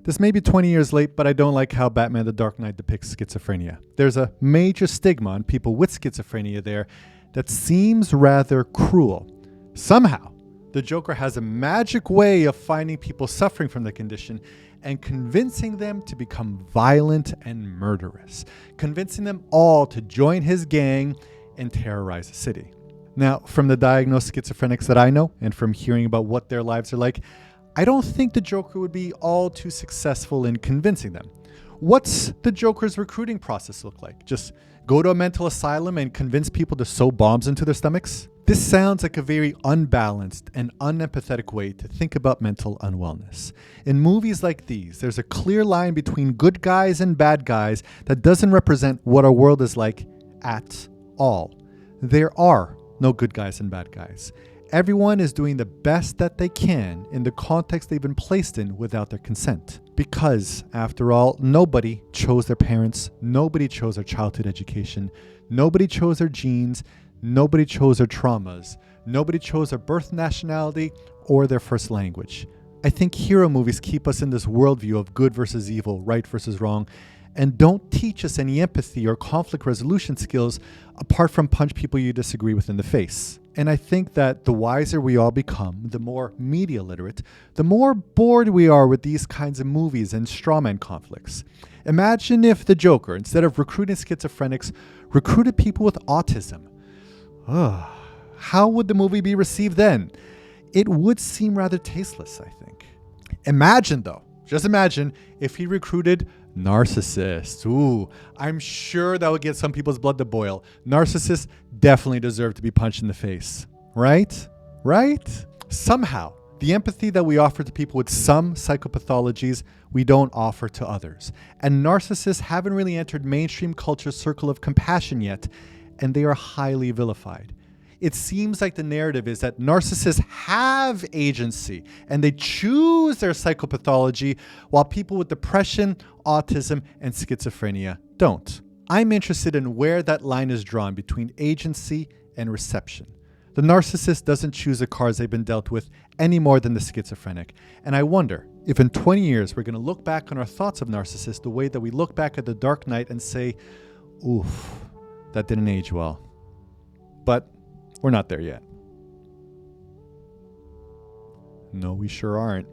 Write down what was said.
This may be 20 years late, but I don't like how Batman The Dark Knight depicts schizophrenia. There's a major stigma on people with schizophrenia there that seems rather cruel. Somehow, the Joker has a magic way of finding people suffering from the condition and convincing them to become violent and murderous, convincing them all to join his gang and terrorize the city. Now, from the diagnosed schizophrenics that I know and from hearing about what their lives are like, I don't think the Joker would be all too successful in convincing them. What's the Joker's recruiting process look like? Just go to a mental asylum and convince people to sew bombs into their stomachs? This sounds like a very unbalanced and unempathetic way to think about mental unwellness. In movies like these, there's a clear line between good guys and bad guys that doesn't represent what our world is like at all. There are no good guys and bad guys. Everyone is doing the best that they can in the context they've been placed in without their consent. Because, after all, nobody chose their parents, nobody chose their childhood education, nobody chose their genes, nobody chose their traumas, nobody chose their birth nationality or their first language. I think hero movies keep us in this worldview of good versus evil, right versus wrong, and don't teach us any empathy or conflict resolution skills apart from punch people you disagree with in the face. And I think that the wiser we all become, the more media literate, the more bored we are with these kinds of movies and strawman conflicts. Imagine if the Joker, instead of recruiting schizophrenics, recruited people with autism. How would the movie be received then? It would seem rather tasteless, I think. Imagine though, just imagine if he recruited narcissists. I'm sure that would get some people's blood to boil. Narcissists definitely deserve to be punched in the face. Right? Somehow, the empathy that we offer to people with some psychopathologies, we don't offer to others. And narcissists haven't really entered mainstream culture's circle of compassion yet, and they are highly vilified. It seems like the narrative is that narcissists have agency and they choose their psychopathology while people with depression, autism, and schizophrenia don't. I'm interested in where that line is drawn between agency and reception. The narcissist doesn't choose the cards they've been dealt with any more than the schizophrenic. And I wonder if in 20 years we're going to look back on our thoughts of narcissists the way that we look back at The Dark Knight and say, oof, that didn't age well. But we're not there yet. No, we sure aren't.